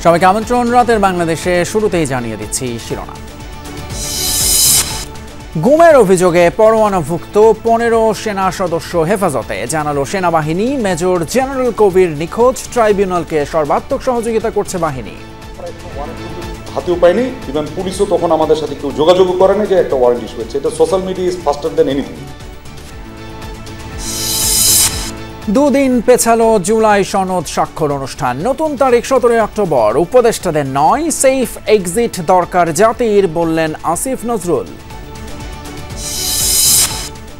সবাইকে আমন্ত্রণ। রাতের বাংলাদেশে শুরুতেই জানিয়ে দিচ্ছি শিরোনাম। গুমের অভিযোগে পরোয়ানাভুক্ত 15 সেনা সদস্য হেফাজতে, জানালো সেনাবাহিনী। মেজর জেনারেল কবির নিখোঁজ, ট্রাইব্যুনালকে সর্বাত্মক সহযোগিতা করছে বাহিনী। হাতেও পাইনি, ইভেন পুলিশও তখন আমাদের সাথে কেউ যোগাযোগ করে না যে একটা ওয়ারেন্ট ইস্যু হয়েছে। এটা social media is faster than anything. দুদিন পেছালো জুলাই সনদ স্বাক্ষর অনুষ্ঠান। নতুন তারিখ 17 অক্টোবর। উপদেষ্টাদের নয়, সেফ এক্সিট দরকার জাতির, বললেন আসিফ নজরুল।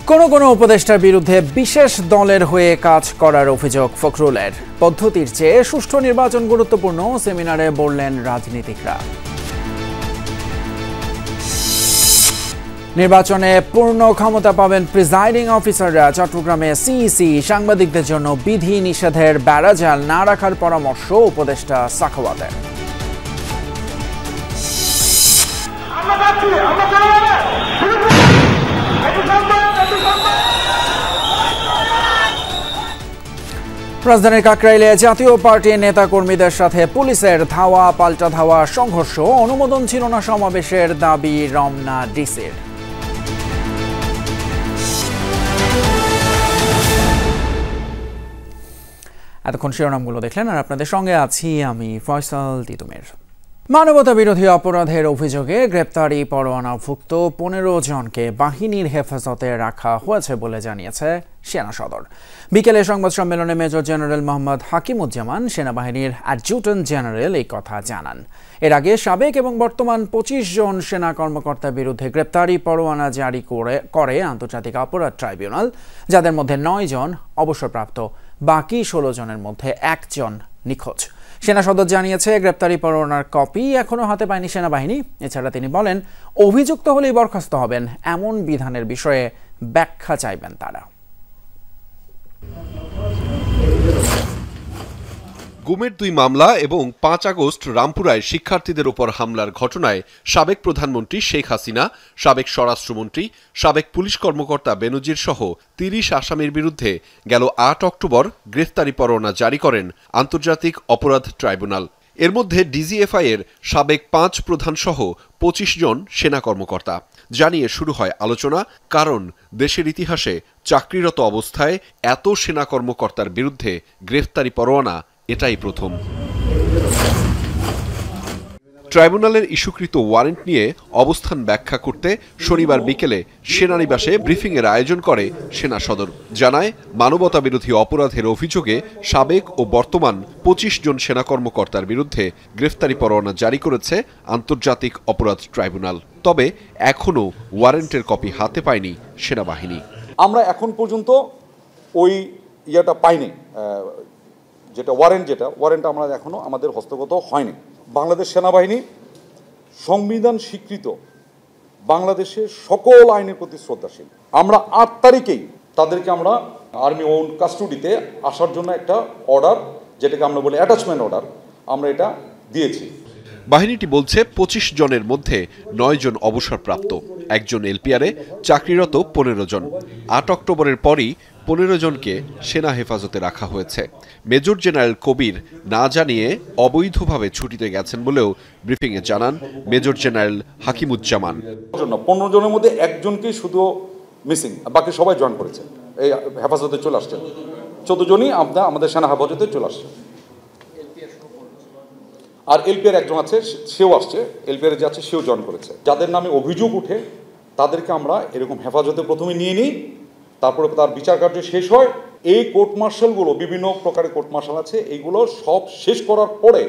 কোন কোন উপদেষ্টার বিরুদ্ধে বিশেষ দলের হয়ে কাজ করার অভিযোগ ফখরুলের। পদ্ধতির চেয়ে সুষ্ঠু নির্বাচন গুরুত্বপূর্ণ, সেমিনারে বললেন রাজনীতিকরা। নির্বাচনে পূর্ণ ক্ষমতা পাবেন প্রিজাইডিং অফিসাররা। চট্টগ্রামে সিইসি সাংবাদিকদের জন্য বিধি নিষেধের বেড়াজাল না রাখার পরামর্শ উপদেষ্টা সাখাওয়াতের। রাজধানীর কাকরাইলে জাতীয় পার্টির নেতাকর্মীদের সাথে পুলিশের ধাওয়া পাল্টা ধাওয়া সংঘর্ষ। অনুমোদন ছিল না সমাবেশের, দাবি রমনা ডিসির। এতক্ষণ শিরোনামগুলো দেখলেন, আর আপনাদের সঙ্গে আছি আমি ফয়সাল তিতুমির। মানবতা বিরোধী অপরাধের অভিযোগে গ্রেপ্তারি পরোয়ানাভুক্ত 15 জনকে বাহিনীর হেফাজতে রাখা হয়েছে বলে জানিয়েছে সেনা সদর। বিকেলে সংবাদ সম্মেলনে মেজর জেনারেল মোহাম্মদ হাকিমুজ্জামান, সেনাবাহিনীর অ্যাডজুটেন্ট জেনারেল, এই কথা জানান। এর আগে সাবেক এবং বর্তমান 25 জন সেনা কর্মকর্তার বিরুদ্ধে গ্রেপ্তারি পরোয়ানা জারি করে আন্তর্জাতিক অপরাধ ট্রাইব্যুনাল, যাদের মধ্যে 9 জন অবসরপ্রাপ্ত, বাকি 16 জনের মধ্যে 1 জন নিখোঁজ। সেনা সদর জানিয়েছে, গ্রেপ্তারি পরোয়ানার কপি এখনো হাতে পায়নি সেনাবাহিনী। এছাড়া তিনি বলেন, অভিযুক্ত হলেই বরখাস্ত হবেন এমন বিধানের বিষয়ে ব্যাখ্যা চাইবেন তারা। গুমের 2 মামলা এবং 5 আগস্ট রামপুরায় শিক্ষার্থীদের উপর হামলার ঘটনায় সাবেক প্রধানমন্ত্রী শেখ হাসিনা, সাবেক স্বরাষ্ট্রমন্ত্রী, সাবেক পুলিশ কর্মকর্তা বেনজির সহ 30 আসামির বিরুদ্ধে গেল 8 অক্টোবর গ্রেফতারি পরোয়ানা জারি করেন আন্তর্জাতিক অপরাধ ট্রাইব্যুনাল। এর মধ্যে ডিজিএফআই এর সাবেক 5 প্রধান সহ 25 জন সেনা কর্মকর্তা। জানিয়ে শুরু হয় আলোচনা, কারণ দেশের ইতিহাসে চাকরিরত অবস্থায় এত সেনা কর্মকর্তার বিরুদ্ধে গ্রেফতারি পরোয়ানা এটাই প্রথম। ট্রাইব্যুনালের ইস্যুকৃত ওয়ারেন্ট নিয়ে অবস্থান ব্যাখ্যা করতে শনিবার বিকেলে সেনানিবাসে ব্রিফিংয়ের আয়োজন করে সেনা সদর। জানায়, মানবতা বিরোধী অপরাধের অভিযোগে সাবেক ও বর্তমান 25 জন সেনা কর্মকর্তার বিরুদ্ধে গ্রেফতারি পরোয়ানা জারি করেছে আন্তর্জাতিক অপরাধ ট্রাইব্যুনাল। তবে এখনও ওয়ারেন্টের কপি হাতে পায়নি সেনাবাহিনী। আমরা এখন পর্যন্ত ওই ইয়েটা পাইনি, যেটা ওয়ারেন্ট আমরা এখনো আমাদের হস্তগত হয়নি। বাংলাদেশ সেনাবাহিনী সংবিধান স্বীকৃত বাংলাদেশের সকল আইনের প্রতি শ্রদ্ধাশীল। আমরা 8 তারিখেই তাদেরকে আমরা আর্মি ওন কাস্টডিতে আসার জন্য একটা অর্ডার, যেটাকে আমরা বলি অ্যাটাচমেন্ট অর্ডার, আমরা এটা দিয়েছি। বাহিনীটি বলছে 25 জনের মধ্যে 9 জন অবসরপ্রাপ্ত, 1 জন এলপিআরে চাকরিরত 15 জন। 8 অক্টোবরের পরই 15 জনকে সেনা হেফাজতে রাখা হয়েছে। মেজর জেনারেল কবির না জানিয়ে অবৈধভাবে ছুটিতে গেছেন বলেও ব্রিফিংয়ে জানান মেজর জেনারেল হাকিমুজ্জামান। 15 জনের মধ্যে 1 জনকেই শুধু মিসিং, বাকি সবাই জয়েন করেছে, এই হেফাজতে চলে আসছেন। 14 জনই আমাদের সেনা হেফাজতে চলে আসছে। আর এলপিআর একজন আছে, সেও আসছে, এলপিআর যে আছে সেও জয়েন করেছে। যাদের নামে অভিযোগ উঠে তাদেরকে আমরা এরকম হেফাজতে প্রথমে নিয়ে নিই, তারপরে তার বিচার কার্য শেষ হয়। এই কোর্ট মার্শালগুলো, বিভিন্ন প্রকারের কোর্ট মার্শাল আছে, এইগুলো সব শেষ করার পরে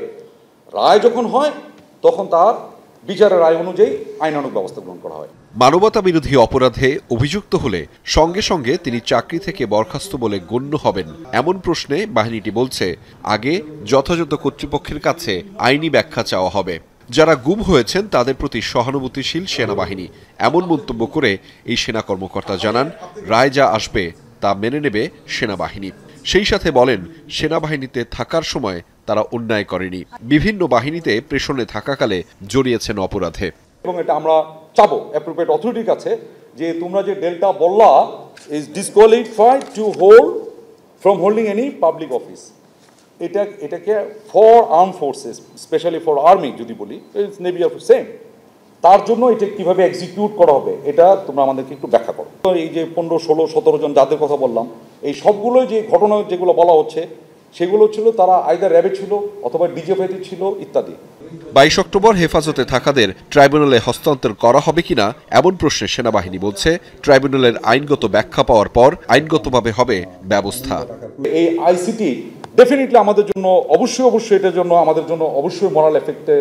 রায় যখন হয় তখন তার বিচারের রায় অনুযায়ী আইনানুগ ব্যবস্থা গ্রহণ করা হয়। মানবতা বিরোধী অপরাধে অভিযুক্ত হলে সঙ্গে সঙ্গে তিনি চাকরি থেকে বরখাস্ত বলে গণ্য হবেন এমন প্রশ্নে বাহিনীটি বলছে, আগে যথাযথ কর্তৃপক্ষের কাছে আইনি ব্যাখ্যা চাওয়া হবে। যারা গুম হয়েছেন তাদের প্রতি সহানুভূতিশীল সেনাবাহিনী, এমন মন্তব্য করে এই সেনা কর্মকর্তা জানান, রায় যা আসবে তা মেনে নেবে সেনাবাহিনী। সেই সাথে বলেন, সেনাবাহিনীতে থাকার সময় তারা অন্যায় করেনি, বিভিন্ন বাহিনীতে প্রেষণে থাকাকালে জড়িয়েছেন অপরাধে। এবং এটা আমরা চাবো অ্যাপ্রোপ্রিয়েট অথরিটির কাছে যে তোমরা যে ডেল্টা বললা is disqualified to hold from holding any public office. এটাকে for arm forces, specially for army যদি বলি, নেভি অফ সেম, তার জন্য এটা কিভাবে এক্সিকিউট করা হবে এটা তোমরা আমাদেরকে একটু ব্যাখ্যা করো। তো এই যে 15, 16, 17 জন যাদের কথা বললাম, এই সবগুলোই যে ঘটনা যেগুলো বলা হচ্ছে সেগুলো ছিল তারা আইদার র্যাবে ছিল অথবা ডিজিএফআইতে ছিল ইত্যাদি। 22 অক্টোবর হেফাজতে থাকাদের ট্রাইব্যুনালে হস্তান্তর করা হবে কিনা এমন প্রশ্নে সেনাবাহিনী বলছে, ট্রাইব্যুনালের আইনগত ব্যাখ্যা পাওয়ার পর আইনগতভাবে হবে ব্যবস্থা। এই আইসিটি ডেফিনেটলি আমাদের জন্য অবশ্যই এটার জন্য আমাদের জন্য অবশ্যই মোরাল এফেক্টে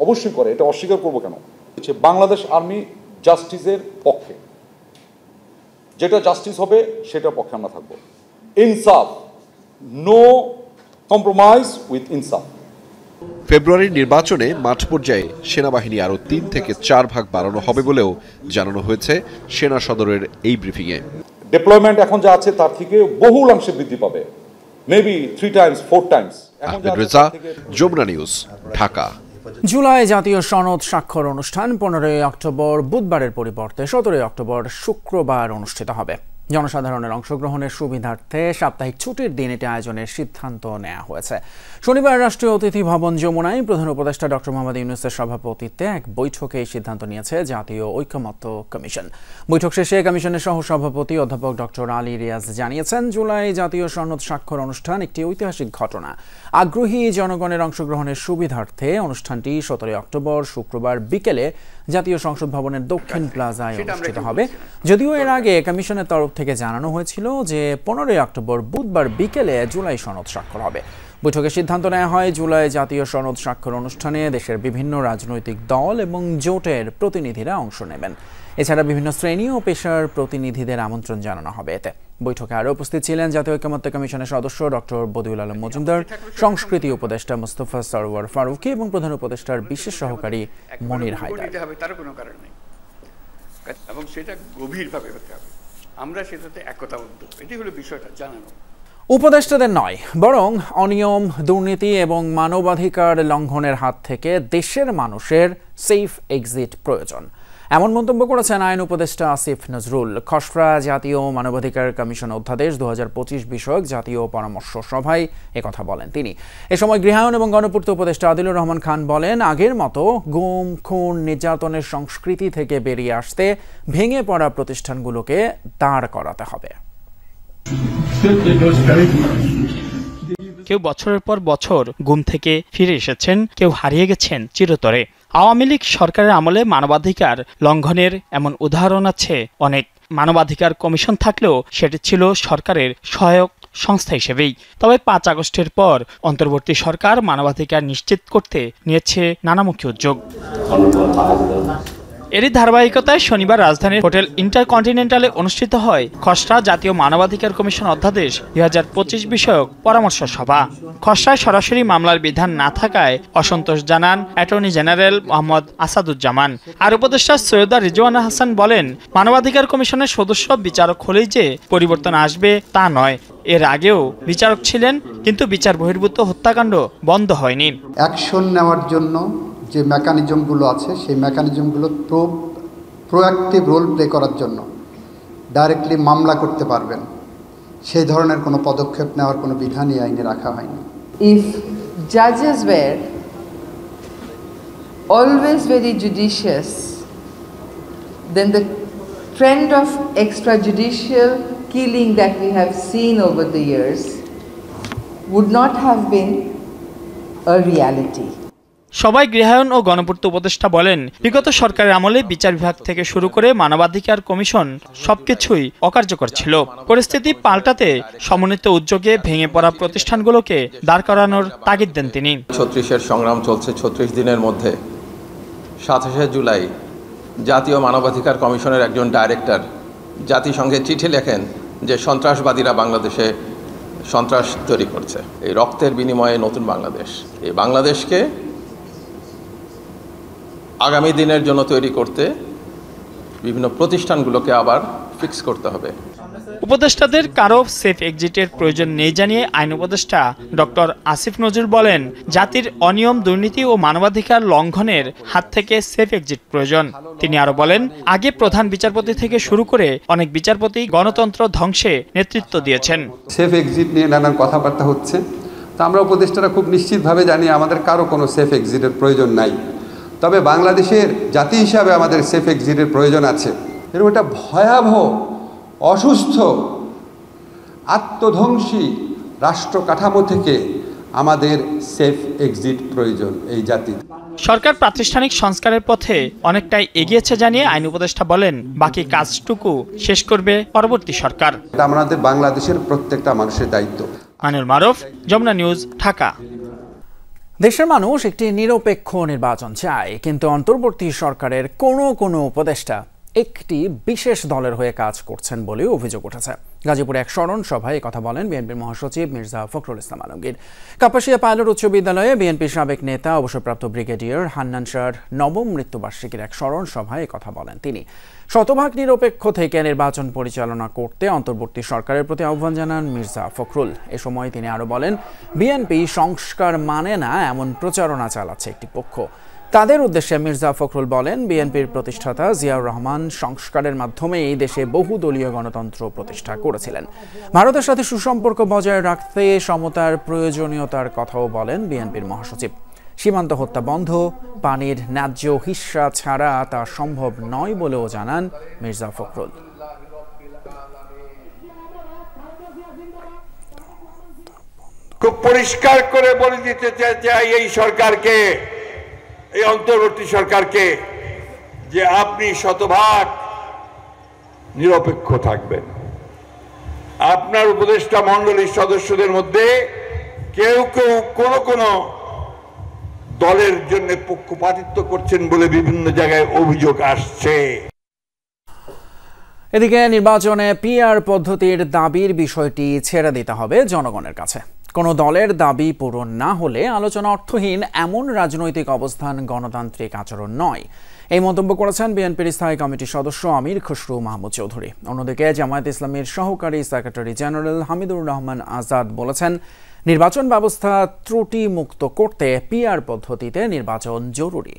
অবশ্যই করে, এটা অস্বীকার করবো কেন। বাংলাদেশ আর্মি জাস্টিসের পক্ষে, যেটা জাস্টিস হবে সেটার পক্ষে আমরা থাকবো। ইনসাফ, নো কম্প্রোমাইজ উইথ ইনসাফ। ফেব্রুয়ারির নির্বাচনে মাঠ পর্যায়ে সেনাবাহিনী আরও 3 থেকে 4 ভাগ বাড়ানো হবে বলেও জানানো হয়েছে সেনা সদরের এই ব্রিফিংয়ে। ডিপ্লয়মেন্ট এখন যা আছে তার থেকে বহুলাংশে বৃদ্ধি পাবে, maybe 3 times 4 times. Ahmed Reza, Jamuna news, Dhaka. জুলাই জাতীয় সনদ স্বাক্ষর অনুষ্ঠান 15 অক্টোবর বুধবারের পরিবর্তে 17 অক্টোবর শুক্রবার অনুষ্ঠিত হবে। জনসাধারণের অংশগ্রহণের সুবিধার্থে সাপ্তাহিক ছুটির দিন এটি আয়োজনের সিদ্ধান্ত নেওয়া হয়েছে। শনিবার রাষ্ট্রীয় অতিথি ভবন যমুনায় প্রধান উপদেষ্টা ডক্টর মোহাম্মদ ইউনূসের সভাপতিত্বে এক বৈঠকে এই সিদ্ধান্ত নিয়েছে জাতীয় ঐকমত্য কমিশন। বৈঠক শেষে কমিশনের সহসভাপতি অধ্যাপক ডক্টর আলী রিয়াজ জানিয়েছেন, জুলাই জাতীয় সনদ স্বাক্ষর অনুষ্ঠান একটি ঐতিহাসিক ঘটনা। আগ্রহী জনগণের অংশগ্রহণের সুবিধার্থে অনুষ্ঠানটি 17 অক্টোবর শুক্রবার বিকেলে জাতীয় সংসদ ভবনের দক্ষিণ প্লাজায় অনুষ্ঠিত হবে। যদিও এর আগে কমিশনের তরফ থেকে জানানো হয়েছিল যে 15 অক্টোবর বুধবার বিকেলে জুলাই সনদ স্বাক্ষর হবে। বৈঠকে সিদ্ধান্ত নেওয়া হয়, জুলাই জাতীয় সনদ স্বাক্ষর অনুষ্ঠানে দেশের বিভিন্ন রাজনৈতিক দল এবং জোটের প্রতিনিধিরা অংশ নেবেন। এছাড়া বিভিন্ন শ্রেণী ও পেশার প্রতিনিধিদের আমন্ত্রণ জানানো হবে। এতে বৈঠকে আরও উপস্থিত ছিলেন জাতীয় ঐকমত্য কমিশনের সদস্য ডক্টর বদিউল আলম মজুমদার, সংস্কৃতি উপদেষ্টা মুস্তফা সরওয়ার ফারুকী এবং প্রধান উপদেষ্টার বিশেষ সহকারী মনির হায়দার। এবং সেটা গভীরভাবে হতে হবে, আমরা সেটাতে একতাবদ্ধ, এটি হলো বিষয়টা জানানো। উপদেষ্টাদের নয়, বরং অনিয়ম, দুর্নীতি এবং মানবাধিকার লঙ্ঘনের হাত থেকে দেশের মানুষের সেফ এক্সিট প্রয়োজন, এমন মন্তব্য করেছেন আইন উপদেষ্টা আসিফ নজরুল। খসড়া জাতীয় মানবাধিকার কমিশন অধ্যাদেশ 2025 বিষয়ক জাতীয় পরামর্শ সভায় একথা বলেন তিনি। এ সময় গৃহায়ন এবং গণপূর্ত উপদেষ্টা আদিলুর রহমান খান বলেন, আগের মতো গুম, খুন, নির্যাতনের সংস্কৃতি থেকে বেরিয়ে আসতে ভেঙে পড়া প্রতিষ্ঠানগুলোকে দাঁড় করাতে হবে। কেউ বছরের পর বছর গুম থেকে ফিরে এসেছেন, কেউ হারিয়ে গেছেন চিরতরে। আওয়ামী লীগ সরকারের আমলে মানবাধিকার লঙ্ঘনের এমন উদাহরণ আছে অনেক। মানবাধিকার কমিশন থাকলেও সেটি ছিল সরকারের সহায়ক সংস্থা হিসেবেই। তবে 5 আগস্টের পর অন্তর্বর্তী সরকার মানবাধিকার নিশ্চিত করতে নিয়েছে নানামুখী উদ্যোগ। এরই ধারাবাহিকতায় শনিবার রাজধানীর হোটেল ইন্টারকন্টিনেন্টালে অনুষ্ঠিত হয় খসড়া জাতীয় মানবাধিকার কমিশন অধ্যাদেশ 2025 বিষয়ক পরামর্শ সভা। খসড়ায় সরাসরি মামলার বিধান না থাকায় অসন্তোষ জানান অ্যাটর্নি জেনারেল মোহাম্মদ আসাদুজ্জামান। আর উপদেষ্টা সৈয়দা রিজওয়ানা হাসান বলেন, মানবাধিকার কমিশনের সদস্য বিচারক হলেই যে পরিবর্তন আসবে তা নয়। এর আগেও বিচারক ছিলেন, কিন্তু বিচার বহির্ভূত হত্যাকাণ্ড বন্ধ হয়নি। অ্যাকশন নেওয়ার জন্য যে মেকানিজমগুলো আছে সেই মেকানিজমগুলো প্রোঅ্যাক্টিভ রোল প্লে করার জন্য ডাইরেক্টলি মামলা করতে পারবেন, সেই ধরনের কোনো পদক্ষেপ নেওয়ার কোনো বিধানই আইনে রাখা হয়নি। If judges were always very judicious, then the trend of extrajudicial killing that we have seen over the years would not have been a reality. সবাই গৃহায়ন ও গণপূর্ত উপদেষ্টা বলেন, বিগত সরকারের আমলে বিচার বিভাগ থেকে শুরু করে মানবাধিকার কমিশন সবকিছুই অকার্যকর ছিল। পরিস্থিতি পাল্টাতে সমন্বিত উদ্যোগে ভেঙে পড়া প্রতিষ্ঠানগুলোকে দাঁড় করানোর তাগিদ দেন তিনি। 36-এর সংগ্রাম চলছে 36 দিনের মধ্যে। 27শে জুলাই জাতীয় মানবাধিকার কমিশনের একজন ডাইরেক্টর জাতিসংঘে চিঠি লেখেন যে সন্ত্রাসবাদীরা বাংলাদেশে সন্ত্রাস তৈরি করছে। এই রক্তের বিনিময়ে নতুন বাংলাদেশ, এই বাংলাদেশকে আগামী দিনের জন্য তৈরি করতে বিভিন্ন প্রতিষ্ঠানগুলোকে আবার ফিক্স করতে হবে। উপদেষ্টাদের কারো সেফ এক্সিটের প্রয়োজন নেই জানিয়ে আইন উপদেষ্টা ডক্টর আসিফ নজরুল বলেন, জাতির অনিয়ম, দুর্নীতি ও মানবাধিকার লঙ্ঘনের হাত থেকে সেফ এক্সিট প্রয়োজন। তিনি আরো বলেন, আগে প্রধান বিচারপতি থেকে শুরু করে অনেক বিচারপতি গণতন্ত্র ধ্বংসে নেতৃত্ব দিয়েছেন। সেফ এক্সিট নিয়ে নানান কথাবার্তা হচ্ছে, তা আমরা উপদেষ্টারা খুব নিশ্চিতভাবে জানি আমাদের কারো কোনো সেফ এক্সিটের প্রয়োজন নাই, তবে বাংলাদেশের জাতি হিসাবে আমাদের সেফ এক্সিটের প্রয়োজন আছে। এরকম একটা ভয়াবহ, অসুস্থ, আত্মধ্বংসী রাষ্ট্র কাঠামো থেকে আমাদের সেফ এক্সিট প্রয়োজন এই জাতির। সরকার প্রাতিষ্ঠানিক সংস্কারের পথে অনেকটাই এগিয়েছে জানিয়ে আইন উপদেষ্টা বলেন, বাকি কাজটুকু শেষ করবে পরবর্তী সরকার। এটা আমাদের বাংলাদেশের প্রত্যেকটা মানুষের দায়িত্ব। আনিল মারুফ, যমুনা নিউজ, ঢাকা। দেশের মানুষ একটি নিরপেক্ষ নির্বাচন চায়, কিন্তু অন্তর্বর্তী সরকারের কোনো উপদেষ্টা একটি বিশেষ দলের হয়ে কাজ করছেন বলেও অভিযোগ উঠেছে। গাজীপুরে এক স্মরণ সভায় কথা বলেন বিএনপির মহাসচিব মির্জা ফখরুল ইসলাম আলমগীর। কাপাসিয়া পাইলট উচ্চ বিদ্যালয়ে বিএনপির সাবেক নেতা অবসরপ্রাপ্ত ব্রিগেডিয়ার হান্নান শাহর নবম মৃত্যুবার্ষিকীর এক স্মরণ সভায় কথা বলেন তিনি। শতভাগ নিরপেক্ষ থেকে নির্বাচন পরিচালনা করতে অন্তর্বর্তী সরকারের প্রতি আহ্বান জানান মির্জা ফখরুল। এ সময় তিনি আরও বলেন, বিএনপি সংস্কার মানে না এমন প্রচারণা চালাচ্ছে একটি পক্ষ। তাদের উদ্দেশ্যে মির্জা ফখরুল বলেন, বিএনপির প্রতিষ্ঠাতা জিয়াউর রহমান সংস্কারের মাধ্যমে এই দেশে বহুদলীয় গণতন্ত্র প্রতিষ্ঠা করেছিলেন। ভারতের সাথে সুসম্পর্ক বজায় রাখতে সমতার প্রয়োজনীয়তার কথাও বলেন বিএনপির মহাসচিব। সীমান্ত হত্যা বন্ধ, পানির ন্যায্য হিস্সা ছাড়া তা সম্ভব নয় বলেও জানান মির্জা ফখরুল। খুব পরিষ্কার করে বলে দিতে চাই এই সরকারকে, এই অন্তর্বর্তী সরকারকে, যে আপনি শতভাগ নিরপেক্ষ থাকবেন। আপনার উপদেষ্টা মণ্ডলীর সদস্যদের মধ্যে কেউ কোনো দলের জন্য পক্ষপাতিত্ব করছেন বলে বিভিন্ন জায়গায় অভিযোগ আসছে। এদিকে নির্বাচনে পিআর পদ্ধতির দাবির বিষয়টি ছেড়ে দিতে হবে জনগণের কাছে। কোনো দলের দাবি পূরণ না হলে আলোচনা অর্থহীন এমন রাজনৈতিক অবস্থান গণতান্ত্রিক আচরণ নয়। এই মন্তব্য করেছেন বিএনপির স্থায়ী কমিটির সদস্য আমির খসরু মাহমুদ চৌধুরী। অন্যদিকে জামায়াত ইসলামীর সহকারী সেক্রেটারি জেনারেল হামিদুর রহমান আজাদ বলেছেন, নির্বাচন ব্যবস্থা ত্রুটি মুক্ত করতে পিআর পদ্ধতিতে নির্বাচন জরুরি।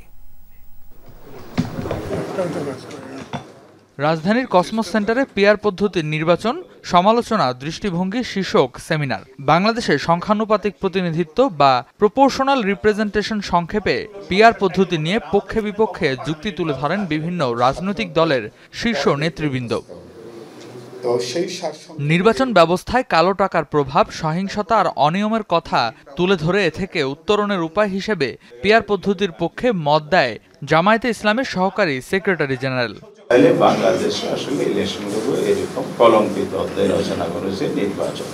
রাজধানীর কসমোস সেন্টারে পিআর পদ্ধতির নির্বাচন সমালোচনা দৃষ্টিভঙ্গি শীর্ষক সেমিনার। বাংলাদেশের সংখ্যানুপাতিক প্রতিনিধিত্ব বা প্রপোর্শনাল রিপ্রেজেন্টেশন সংক্ষেপে পিআর পদ্ধতি নিয়ে পক্ষে বিপক্ষে যুক্তি তুলে ধরেন বিভিন্ন রাজনৈতিক দলের শীর্ষ নেতৃবৃন্দ। নির্বাচন ব্যবস্থায় কালো টাকার প্রভাব, সহিংসতা আর অনিয়মের কথা তুলে ধরে এ থেকে উত্তরণের উপায় হিসেবে পিআর পদ্ধতির পক্ষে মত দেয় জামায়াতে ইসলামের সহকারী সেক্রেটারি জেনারেল। বাংলাদেশে আসলে ইলেকশনগুলো এরকম কলঙ্কিত অধ্যায় রচনা করেছে নির্বাচন।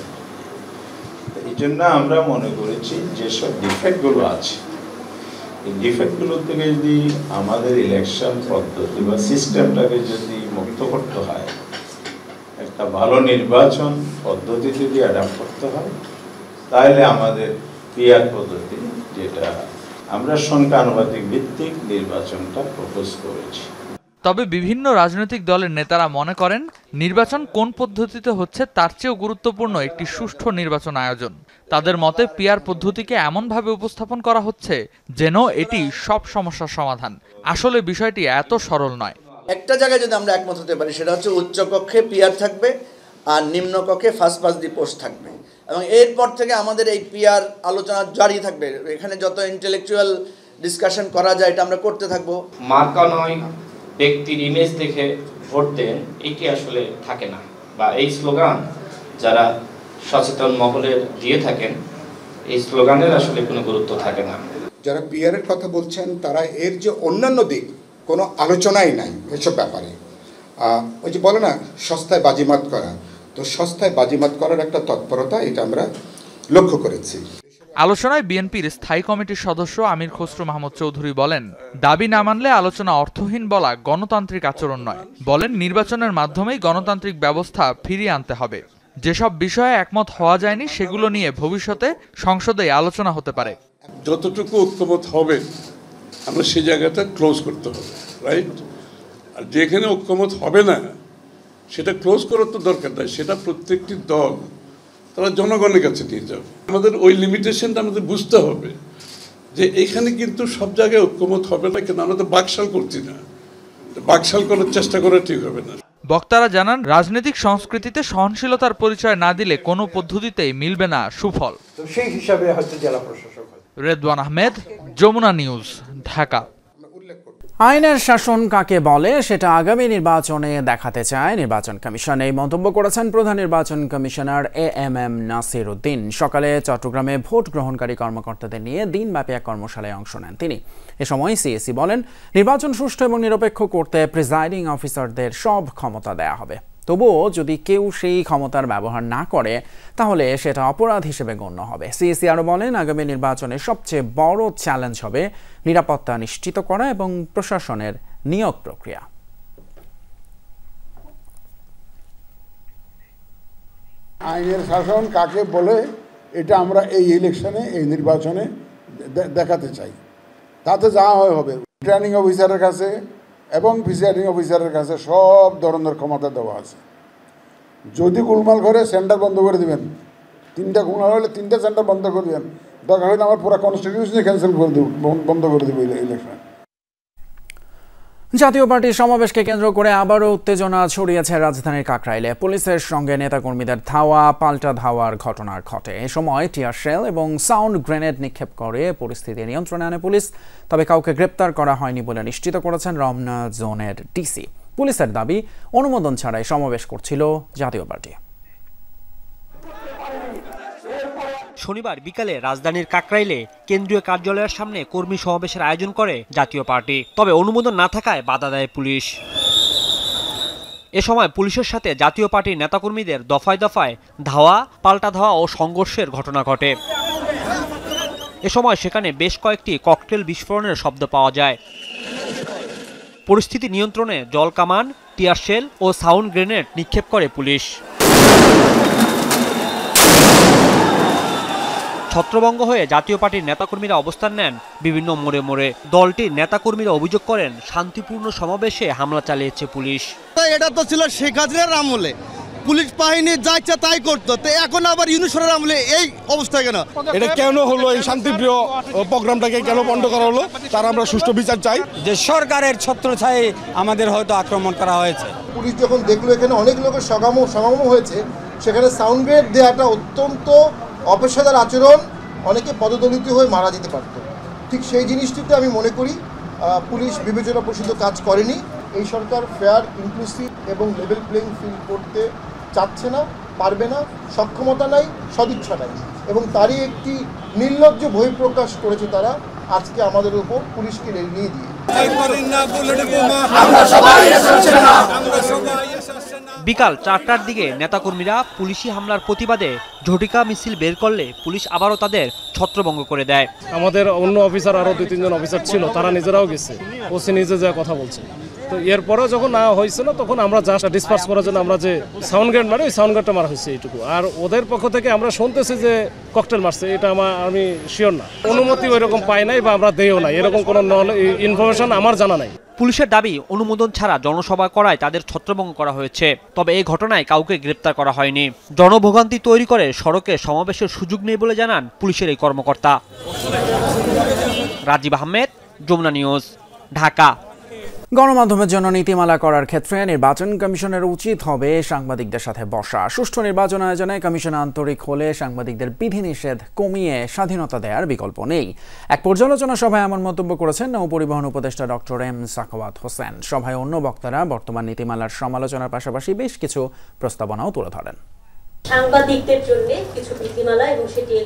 এই জন্য আমরা মনে করেছি যেসব ডিফেক্টগুলো আছে, এই ডিফেক্টগুলো থেকে যদি আমাদের ইলেকশন পদ্ধতি বা সিস্টেমটাকে যদি মুক্ত করতে হয়, একটা ভালো নির্বাচন পদ্ধতি যদি অ্যাডাপ্ট করতে হয়, তাহলে আমাদের পিআর পদ্ধতি, যেটা আমরা সংখ্যানুপাতিক ভিত্তিক নির্বাচনটা প্রপোজ করেছি। তবে বিভিন্ন রাজনৈতিক দলের নেতারা মনে করেন, নির্বাচন কোন পদ্ধতিতে হচ্ছে তার চেয়েও গুরুত্বপূর্ণ একটি সুষ্ঠু নির্বাচন আয়োজন। তাদের মতে পিআর পদ্ধতিকে এমনভাবে উপস্থাপন করা হচ্ছে যেন এটি সব সমস্যার সমাধান। আসলে বিষয়টি এত সরল নয়। একটা জায়গায় যদি আমরা একমত হতে পারি, সেটা হচ্ছে উচ্চ কক্ষে পিআর থাকবে আর নিম্ন কক্ষে ফার্স্ট পাস দি পোস্ট থাকবে, এবং এরপর থেকে আমাদের এই পিআর আলোচনা জারি থাকবে। এখানে যত ইন্টেলেকচুয়াল ডিসকাশন করা যায় এটা আমরা করতে থাকবো। মার্কা নয়, ব্যক্তির ইমেজ দেখে ভোট দেন, এটি আসলে থাকে না, বা এই স্লোগান যারা সচেতন মহলের দিয়ে থাকেন, এই স্লোগানের আসলে কোনো গুরুত্ব থাকে না। যারা পিআর এর কথা বলছেন তারা এর যে অন্যান্য দিক কোনো আলোচনাই নাই এসব ব্যাপারে। ওই যে বলে না সস্তায় বাজিমাত করা, তো সস্তায় বাজিমাত করার একটা তৎপরতা এটা আমরা লক্ষ্য করেছি। আলোচনায় বিএনপির স্থায়ী কমিটির সদস্য আমির খসরু মাহমুদ চৌধুরী বলেন, দাবি না মানলে আলোচনা অর্থহীন বলা গণতান্ত্রিক আচরণ নয়। বলেন, নির্বাচনের মাধ্যমেই গণতান্ত্রিক ব্যবস্থা ফিরিয়ে আনতে হবে। যেসব বিষয়ে একমত হওয়া যায়নি সেগুলো নিয়ে ভবিষ্যতে সংসদে আলোচনা হতে পারে। যতটুকু ঐক্যমত হবে আমরা সেই জায়গাটা ক্লোজ করতে হবে, রাইট? আর যেখানে ঐক্যমত হবে না সেটা ক্লোজ করার তো দরকার নাই, সেটা প্রত্যেকটি দল তারা জনগণের কাছে নিয়ে যাবে। আমাদের ওই লিমিটেশনটা আমাদের বুঝতে হবে যে এখানে কিন্তু সব জায়গায় ঐক্যমত হবে না, কিন্তু আমরা তো বাকশাল করছি না, বাকশাল করার চেষ্টা করা ঠিক হবে না। বক্তারা জানান, রাজনৈতিক সংস্কৃতিতে সহনশীলতার পরিচয় না দিলে কোনো পদ্ধতিতেই মিলবে না সুফল। তো সেই হিসাবে হয়তো জেলা প্রশাসক। রেদওয়ান আহমেদ, যমুনা নিউজ, ঢাকা। আইনের শাসন কাকে বলে সেটা আগামী নির্বাচনে দেখাতে চায় নির্বাচন কমিশন। এই মন্তব্য করেছেন প্রধান নির্বাচন কমিশনার AMM নাসির উদ্দিন। সকালে চট্টগ্রামে ভোট গ্রহণকারী কর্মকর্তাদের নিয়ে দিনব্যাপী এক কর্মশালায় অংশ নেন তিনি। এ সময় CAC বলেন, নির্বাচন সুষ্ঠু এবং নিরপেক্ষ করতে প্রিজাইডিং অফিসারদের সব ক্ষমতা দেয়া হবে। তবুও যদি কেউ সেই ক্ষমতার ব্যবহার না করে তাহলে সেটা অপরাধ হিসেবে গণ্য হবে। CAC আরও বলেন, আগামী নির্বাচনের সবচেয়ে বড় চ্যালেঞ্জ হবে নিরাপত্তা নিশ্চিত করা এবং প্রশাসনের নিয়োগ প্রক্রিয়া। আইনের শাসন কাকে বলে এটা আমরা এই ইলেকশনে, এই নির্বাচনে দেখাতে চাই। তাতে যা হয় হবে, রিটার্নিং অফিসারের কাছে এবং প্রিসাইডিং অফিসারের কাছে সব ধরনের ক্ষমতা দেওয়া আছে। যদি গোলমাল করে সেন্টার বন্ধ করে দিবেন, 3টা গোলমাল হলে 3টা সেন্টার বন্ধ করে দেবেন, দরকার হলে আমার পুরো কনস্টিটিউশনই ক্যান্সেল করে দেব, বন্ধ করে দেব ইলেকশন। জাতীয় পার্টির সমাবেশকে কেন্দ্র করে আবারও উত্তেজনা ছড়িয়েছে রাজধানীর কাকরাইলে। পুলিশের সঙ্গে নেতাকর্মীদের ধাওয়া পাল্টা ধাওয়ার ঘটনা ঘটে। এ সময় টিয়ার শেল এবং সাউন্ড গ্রেনেড নিক্ষেপ করে পরিস্থিতি নিয়ন্ত্রণে আনে পুলিশ। তবে কাউকে গ্রেপ্তার করা হয়নি বলে নিশ্চিত করেছেন রমনা জোনের DC। পুলিশের দাবি, অনুমোদন ছাড়াই সমাবেশ করছিল জাতীয় পার্টি। শনিবার বিকালে রাজধানীর কাকরাইলে কেন্দ্রীয় কার্যালয়ের সামনে কর্মী সমাবেশের আয়োজন করে জাতীয় পার্টি। তবে অনুমোদন না থাকায় বাধা দেয় পুলিশ। এ সময় পুলিশের সাথে জাতীয় পার্টির নেতাকর্মীদের দফায় দফায় ধাওয়া পাল্টা ধাওয়া ও সংঘর্ষের ঘটনা ঘটে। এ সময় সেখানে বেশ কয়েকটি ককটেল বিস্ফোরণের শব্দ পাওয়া যায়। পরিস্থিতি নিয়ন্ত্রণে জল কামান, টিয়ার শেল ও সাউন্ড গ্রেনেড নিক্ষেপ করে পুলিশ। ছত্রভঙ্গ হয়ে জাতীয় পার্টির নেতাকর্মীরা অবস্থান নেন বিভিন্ন মোড়ে মোড়ে। দলটির নেতাকর্মীরা অভিযোগ করেন, শান্তিপূর্ণ সমাবেশে হামলা চালিয়েছে পুলিশ। এটা তো ছিল শেখ হাসিনার আমলে, পুলিশ বাহিনী যা ইচ্ছা তাই করতো, তো এখন আবার ইউনুসের আমলে এই অবস্থা কেন? এটা কেন হলো? এই শান্তিপ্রিয় প্রোগ্রামটাকে কেন বন্ধ করা হলো? তার আমরা সুষ্ঠু বিচার চাই। যে সরকারের ছত্রছায়ায় আমাদের হয়তো আক্রমণ করা হয়েছে। পুলিশ যখন দেখলো এখানে অনেক লোকের সমাগম হয়েছে, সেখানে সাউন্ড গ্রেড দেওয়াটা অত্যন্ত অপেশাদার আচরণ, অনেকে পদদলিত হয়ে মারা যেতে পারত। ঠিক সেই জিনিসটিতে আমি মনে করি পুলিশ বিবেচনা প্রসূত কাজ করেনি। এই সরকার ফেয়ার, ইনক্লুসিভ এবং লেভেল প্লেইং ফিল্ড করতে চাচ্ছে না, পারবে না, সক্ষমতা নাই, সদিচ্ছা নাই, এবং তারই একটি নির্লজ্জ বহিঃপ্রকাশ করেছে তারা আজকে আমাদের উপর পুলিশকে নিয়ে দিয়ে। বিকাল 4টার দিকে নেতাকর্মীরা পুলিশি হামলার প্রতিবাদে ঝটিকা মিছিল বের করলে পুলিশ আবারও তাদের ছত্রভঙ্গ করে দেয়। আমাদের অন্য অফিসার আরো 2-3 জন অফিসার ছিল, তারা নিজেরাও গেছে, ওসি নিজে যা কথা বলছে। তো এরপরেও যখন না হয়েছিল তখন আমরা জাস্ট ডিসপার্স করার জন্য আমরা যে সাউন্ড গ্রেড মারি, ওই সাউন্ড গ্রেডটা মারা হয়েছে এইটুকু। আর ওদের পক্ষ থেকে আমরা শুনতেছি যে ককটেল মারছে, এটা আমি শিওর না। অনুমতি ওইরকম পাই নাই বা আমরা দেইও নাই, এরকম কোনো ইনফরমেশন আমার জানা নাই। পুলিশের দাবি, অনুমোদন ছাড়া জনসভা করায় তাদের ছত্রভঙ্গ করা হয়েছে। তবে এই ঘটনায় কাউকে গ্রেপ্তার করা হয়নি। জনভোগান্তি তৈরি করে সড়কে সমাবেশের সুযোগ নেই বলে জানান পুলিশের এই কর্মকর্তা। রাজীব আহমেদ, যমুনা নিউজ, ঢাকা। গণমাধ্যমের জন্য নীতিমালা করার ক্ষেত্রে নির্বাচন কমিশনের উচিত হবে সাংবাদিকদের সাথে বসা। সুষ্ঠু নির্বাচন আয়োজনে কমিশন আন্তরিক হলে সাংবাদিকদের বিধিনিষেধ কমিয়ে স্বাধীনতা দেওয়ার বিকল্প নেই। এক পর্যালোচনা সভায় এমন মন্তব্য করেছেন নৌপরিবহন উপদেষ্টা ডক্টর M সাখাওয়াত হোসেন। সভায় অন্য বক্তারা বর্তমান নীতিমালার সমালোচনার পাশাপাশি বেশ কিছু প্রস্তাবনাও তুলে ধরেন। সাংবাদিকদের জন্য কিছু নীতিমালা এবং সেটি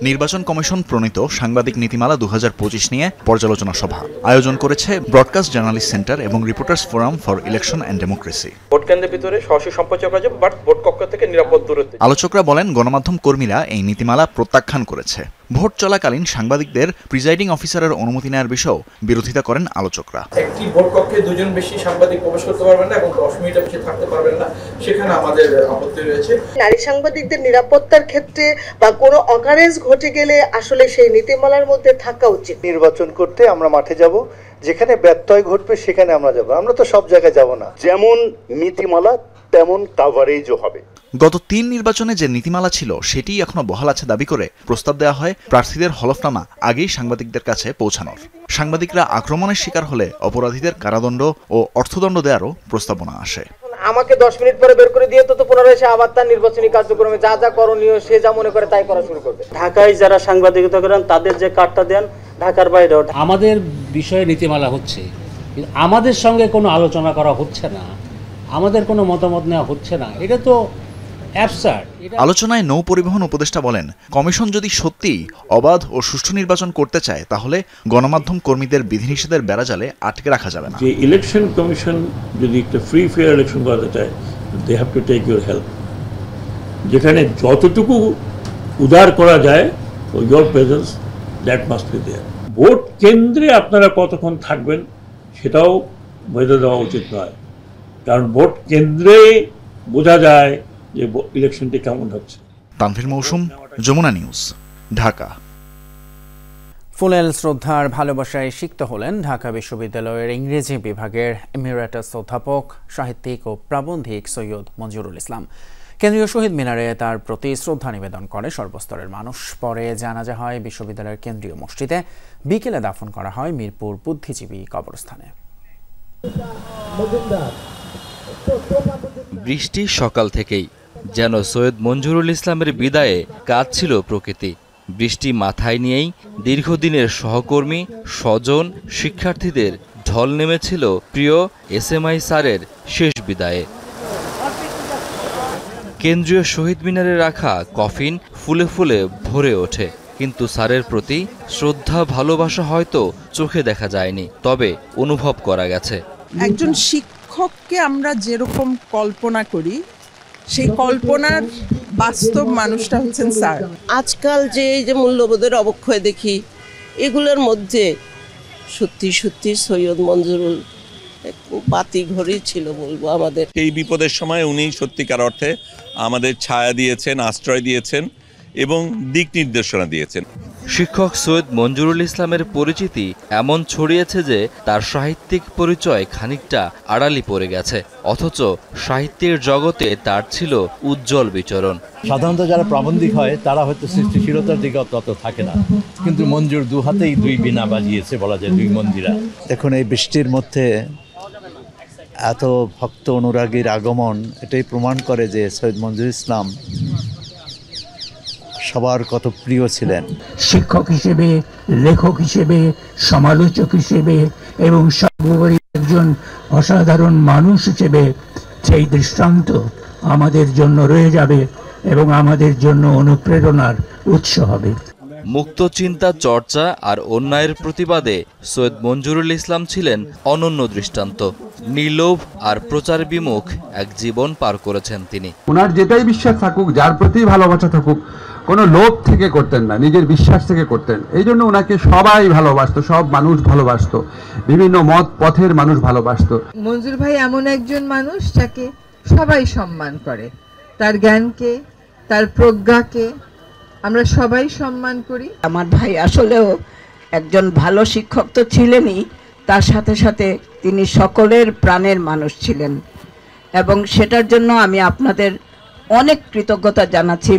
নির্বাচন কমিশন প্রণীত সাংবাদিক নীতিমালা 2025 নিয়ে পর্যালোচনা সভা আয়োজন করেছে ব্রডকাস্ট জার্নালিস্ট সেন্টার এবং reporters forum for election and democracy. Vote কেন্দ্রের ভিতরে সরাসরি সম্প্রচার করা যাবে, বাট ভোট কক্ষ থেকে নিরাপদ দূরত্বে। আলোচকরা বলেন, গণমাধ্যম কর্মীরা এই নীতিমালা প্রত্যাখ্যান করেছে। ভোট চলাকালীন সাংবাদিকদের প্রিজাইডিং অফিসারের অনুমতি নেওয়ার বিষয়েও বিরোধিতা করেন আলোচকরা। একটি ভোট কক্ষে দুজন বেশি সাংবাদিক প্রবেশ করতে পারবেন না এবং 10 মিনিটের বেশি থাকতে পারবেন না, সেখানে আমাদের আপত্তি রয়েছে। নারী সাংবাদিকদের নিরাপত্তার ক্ষেত্রে বা কোনো অকারেন্স ঘটে গেলে আসলে সেই নীতিমালার মধ্যে থাকা উচিত। নির্বাচন করতে আমরা মাঠে যাব, যেখানে ব্যত্যয় ঘটবে সেখানে আমরা যাব, আমরা তো সব জায়গায় যাব না। যেমন নীতিমালা তেমন কাভারেজও হবে। গত 3 নির্বাচনে যে নীতিমালা ছিল সেটিই এখনো বহাল আছে দাবি করে প্রস্তাব দেওয়া হয় প্রার্থীদের হলফনামা আগেই সাংবাদিকদের কাছে পৌঁছানোর। সাংবাদিকরা আক্রমণের শিকার হলে অপরাধীদের কারাদণ্ড ও অর্থদণ্ড দেওয়ারও প্রস্তাবনা আসে। আমাকে 10 মিনিট পরে বের করে দিয়ে তো পুনরায় সে আবার তার নির্বাচনী কার্যক্রমে যা যা করণীয় সে যা মনে করে তাই করা শুরু করবে। ঢাকায় যারা সাংবাদিকতা করেন তাদের যে কার্ডটা দেন ঢাকার বাইরেও আমাদের বিষয়ে নীতিমালা হচ্ছে, আমাদের সঙ্গে কোনো আলোচনা করা হচ্ছে না, আমাদের কোনো মতামত নেওয়া হচ্ছে না, এটা তো অ্যাবসার্ড। আলোচনায় নৌ পরিবহন উপদেষ্টা বলেন, কমিশন যদি সত্যি অবাধ ও সুষ্ঠু নির্বাচন করতে চায় তাহলে গণমাধ্যম কর্মীদের বিধিনিষেধের বেড়াজালে আটকে রাখা যাবে না। যে ইলেকশন কমিশন যদি একটা ফ্রি ফেয়ার ইলেকশন করাতে চায়, they have to take your help. যেখানে যতটুকু উদার করা যায়, your presence that must be there. Vote কেন্দ্রে আপনারা কতক্ষণ থাকবেন সেটাও বেঁধে দেওয়া উচিত নয়, কারণ ভোট কেন্দ্রে বোঝা যায় যে ইলেকশনটি কেমন হচ্ছে। তানভীর মৌসুম, যমুনা নিউজ, ঢাকা। ফুলেল শ্রদ্ধার ভালোবাসায় সিক্ত হলেন ঢাকা বিশ্ববিদ্যালয়ের ইংরেজি বিভাগের এমিরেটাস অধ্যাপক, সাহিত্যিক ও প্রাবন্ধিক সৈয়দ মঞ্জুরুল ইসলাম। কেন্দ্রীয় শহীদ মিনারে তার প্রতি শ্রদ্ধা নিবেদন করে সর্বস্তরের মানুষ। পরে জানাজা হয় বিশ্ববিদ্যালয়ের কেন্দ্রীয় মসজিদে, বিকেলে দাফন করা হয় মিরপুর বুদ্ধিজীবী কবরস্থানে। বৃষ্টি সকাল থেকেই যেন সৈয়দ মঞ্জুরুল ইসলামের বিদায়ে কাঁদছিল প্রকৃতি। বৃষ্টি মাথায় নিয়েই দীর্ঘদিনের সহকর্মী, স্বজন, শিক্ষার্থীদের ঢল নেমেছিল প্রিয় এসএমআই স্যারের শেষ বিদায়ে। কেন্দ্রীয় শহীদ মিনারে রাখা কফিন ফুলে ফুলে ভরে ওঠে, কিন্তু স্যারের প্রতি শ্রদ্ধা ভালোবাসা হয়তো চোখে দেখা যায়নি, তবে অনুভব করা গেছে। একজন শিক্ষককে আমরা যেরকম কল্পনা করি, সেই কল্পনার বাস্তব মানুষটা হচ্ছেন স্যার। আজকাল যে মূল্যবোধের অবক্ষয় দেখি, এগুলোর মধ্যে সত্যি সত্যি সৈয়দ মঞ্জুরুল বাতি ঘড়ি ছিল বলবো আমাদের। এই বিপদের সময় উনি সত্যিকার অর্থে আমাদের ছায়া দিয়েছেন, আশ্রয় দিয়েছেন এবং দিক নির্দেশনা দিয়েছেন। শিক্ষক সৈয়দ মঞ্জুরুল ইসলামের পরিচিতি এমন ছড়িয়েছে যে তার সাহিত্যিক পরিচয় খানিকটা আড়ালি পড়ে গেছে, অথচ সাহিত্যের জগতে তার ছিল উজ্জ্বল বিচরণ। সাধারণত যারা প্রাবন্ধিক হয় তারা হয়তো সৃষ্টিশীলতার দিকে তত থাকে না, কিন্তু মঞ্জুর দু হাতেই দুই বীণা বাজিয়েছে, বলা যায় দুই মন্দিরা। এখন এই বৃষ্টির মধ্যে এত ভক্ত অনুরাগীর আগমন এটাই প্রমাণ করে যে সৈয়দ মঞ্জুরুল ইসলাম সবার কত প্রিয় ছিলেন। শিক্ষক হিসেবে, লেখক হিসেবে, সমালোচক হিসেবে এবং সর্বোপরি একজন অসাধারণ মানুষ হিসেবে সেই দৃষ্টান্ত আমাদের জন্য রয়ে যাবে এবং আমাদের জন্য অনুপ্রেরণার উৎস হবে। মুক্ত চিন্তা, চর্চা আর অন্যায়ের প্রতিবাদে সৈয়দ মঞ্জুরুল ইসলাম ছিলেন অনন্য দৃষ্টান্ত। নির্লোভ আর প্রচার বিমুখ এক জীবন পার করেছেন তিনি। ওনার যেটাই বিশ্বাস থাকুক, যার প্রতি ভালোবাসা থাকুক, কোনো লোভ থেকে করতেন না, নিজের বিশ্বাস থেকে করতেন। এই জন্য ওনাকে সবাই ভালোবাসতো, সব মানুষ ভালোবাসতো, বিভিন্ন মত পথের মানুষ ভালোবাসতো। মঞ্জুর ভাই এমন একজন মানুষ যাকে সবাই সম্মান করে, তার জ্ঞানকে, তার প্রজ্ঞাকে আমরা সবাই সম্মান করি। আমার ভাই আসলেও একজন ভালো শিক্ষক তো ছিলেনই, তার সাথে সাথে তিনি সকলের প্রাণের মানুষ ছিলেন এবং সেটার জন্য আমি আপনাদের অনেক কৃতজ্ঞতা জানাচ্ছি।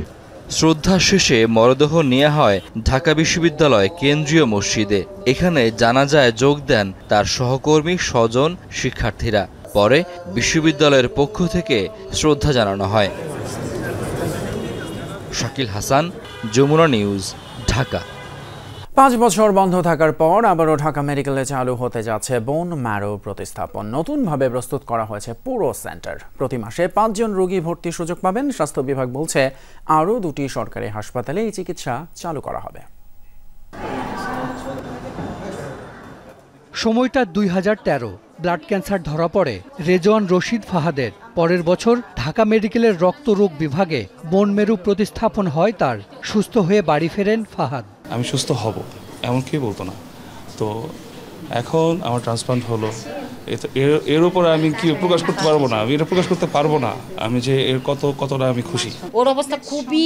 শ্রদ্ধা শেষে মরদেহ নেওয়া হয় ঢাকা বিশ্ববিদ্যালয় কেন্দ্রীয় মসজিদে। এখানে জানাজায় যোগ দেন তার সহকর্মী, স্বজন, শিক্ষার্থীরা। পরে বিশ্ববিদ্যালয়ের পক্ষ থেকে শ্রদ্ধা জানানো হয়। শাকিল হাসান, যমুনা নিউজ, ঢাকা। 5 বছর বন্ধ থাকার পর আবারও ঢাকা মেডিকেলে চালু হতে যাচ্ছে বোন ম্যারো প্রতিস্থাপন। নতুনভাবে প্রস্তুত করা হয়েছে পুরো সেন্টার। প্রতি মাসে 5 জন রোগী ভর্তির সুযোগ পাবেন। স্বাস্থ্য বিভাগ বলছে আরও 2টি সরকারি হাসপাতালে এই চিকিৎসা চালু করা হবে। সময়টা 2013। ব্লাড ক্যান্সার ধরা পড়ে রেজওয়ান রশিদ ফাহাদের। পরের বছর ঢাকা মেডিকেলের রক্তরোগ বিভাগে বোন মেরু প্রতিস্থাপন হয় তার। সুস্থ হয়ে বাড়ি ফেরেন ফাহাদ। আমি সুস্থ হব এমন কেউ বলতো না, তো এখন আমার ট্রান্সপ্লান্ট হলো। এর উপরে আমি কি প্রকাশ করতে পারবো না, আমি এটা প্রকাশ করতে পারবো না আমি যে এর কতটা আমি খুশি। ওর অবস্থা খুবই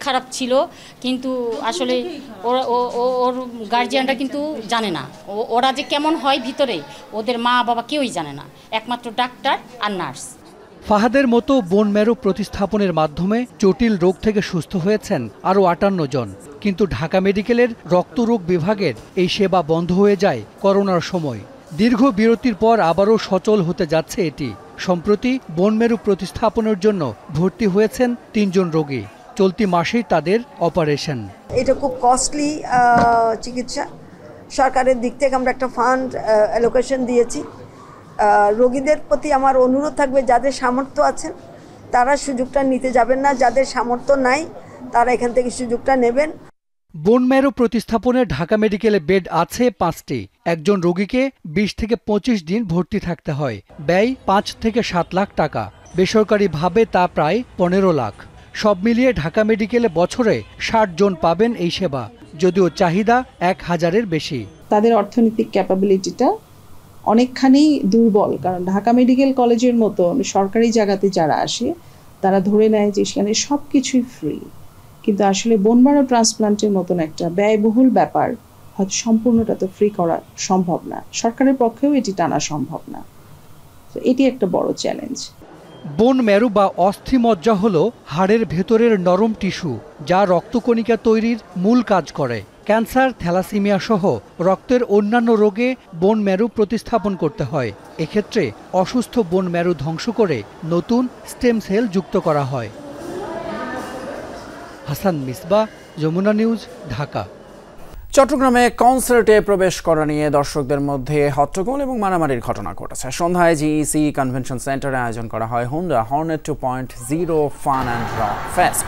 খারাপ ছিল, কিন্তু আসলে ওর গার্জিয়ানরা কিন্তু জানে না ওরা যে কেমন হয় ভিতরে, ওদের মা বাবা কেউই জানে না, একমাত্র ডাক্তার আর নার্স। ফাহাদের মতো বোন ম্যারো প্রতিস্থাপনের মাধ্যমে জটিল রোগ থেকে সুস্থ হয়েছেন আরও 58 জন। কিন্তু ঢাকা মেডিকেলের রক্তরোগ বিভাগের এই সেবা বন্ধ হয়ে যায় করোনার সময়। দীর্ঘ বিরতির পর আবারও সচল হতে যাচ্ছে এটি। সম্প্রতি বোন মেরু প্রতিস্থাপনের জন্য ভর্তি হয়েছেন 3 জন রোগী। চলতি মাসেই তাদের অপারেশন। এটা খুব কস্টলি চিকিৎসা। সরকারের দিক থেকে আমরা একটা ফান্ড অ্যালোকেশন দিয়েছি। রোগীদের প্রতি আমার অনুরোধ থাকবে, যাদের সামর্থ্য আছেন তারা সুযোগটা নিতে যাবেন না, যাদের সামর্থ্য নাই তারা এখান থেকে সুযোগটা নেবেন। বোন ম্যারো প্রতিস্থাপনে ঢাকা মেডিকেলে বেড আছে 5টি। একজন রোগীকে 20 থেকে 25 দিন ভর্তি থাকতে হয়। ব্যয় 5 থেকে 7 লাখ টাকা। বেসরকারিভাবে তা প্রায় 15 লাখ। সব মিলিয়ে ঢাকা মেডিকেলে বছরে 60 জন পাবেন এই সেবা, যদিও চাহিদা 1000-এর বেশি। তাদের অর্থনৈতিক ক্যাপাবিলিটিটা অনেকখানি দুর্বল, কারণ ঢাকা মেডিকেল কলেজের মতো সরকারি জায়গাতে যারা আসে তারা ধরে নেয় যে সেখানে সব কিছুই ফ্রি, কিন্তু আসলে বোন ম্যারো ট্রান্সপ্লান্টের মতন একটা ব্যয়বহুল ব্যাপার হয়তো সম্পূর্ণটা তো ফ্রি করা সম্ভব না, সরকারের পক্ষেও এটি টানা সম্ভব না। তো এটি একটা বড় চ্যালেঞ্জ। বোন ম্যারো বা অস্থিমজ্জা হলো হাড়ের ভেতরের নরম টিস্যু, যা রক্তকণিকা তৈরির মূল কাজ করে। ক্যান্সার, থ্যালাসেমিয়া সহ রক্তের অন্যান্য রোগে বোন ম্যারো প্রতিস্থাপন করতে হয়। এক্ষেত্রে অসুস্থ বোন ম্যারো ধ্বংস করে নতুন স্টেম সেল যুক্ত করা হয়। হাসান মিসবা, যমুনা নিউজ, ঢাকা। চট্টগ্রামে কনসার্টে প্রবেশ করা নিয়ে দর্শকদের মধ্যে হট্টগোল এবং মারামারির ঘটনা ঘটেছে। সন্ধ্যায় জিইসি কনভেনশন সেন্টারে আয়োজন করা হয় Honda Hornet 2.0 fun and rock fest.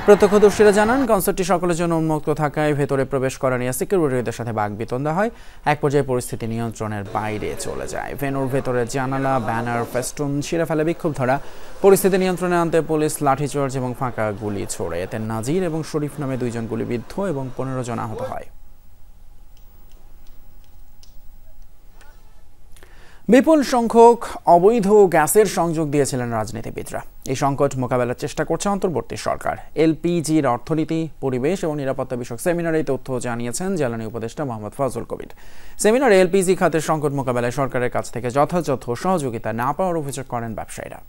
প্রত্যক্ষদর্শীরা জানান, কনসার্টটি সকলের জন্য উন্মুক্ত থাকায় ভেতরে প্রবেশ করা নিয়ে সিকিউরিটিদের সাথে বাকবিতণ্ডা হয়। এক পর্যায়ে পরিস্থিতি নিয়ন্ত্রণের বাইরে চলে যায়। ভেন্যুর ভেতরে জানালা, ব্যানার, ফেস্টুন ছিঁড়ে ফেলে বিক্ষোভধারা। পরিস্থিতি নিয়ন্ত্রণে আনতে পুলিশ লাঠিচার্জ এবং ফাঁকা গুলি ছোড়ে। এতে নাজির এবং শরীফ নামে 2 জন গুলিবিদ্ধ এবং 15 জন আহত হয়। বিপুল সংখ্যক অবৈধ গ্যাসের সংযোগ দিয়েছিলেন রাজনীতিবিদরা। এই সংকট মোকাবেলার চেষ্টা করছে অন্তর্বর্তী সরকার। এলপিজির অর্থনীতি, পরিবেশ এবং নিরাপত্তা বিষয়ক সেমিনারে এই তথ্য জানিয়েছেন জ্বালানি উপদেষ্টা মোহাম্মদ ফজল কবির। সেমিনারে এলপিজি খাতের সংকট মোকাবেলায় সরকারের কাছ থেকে যথাযথ সহযোগিতা না পাওয়ার অভিযোগ করেন ব্যবসায়ীরা।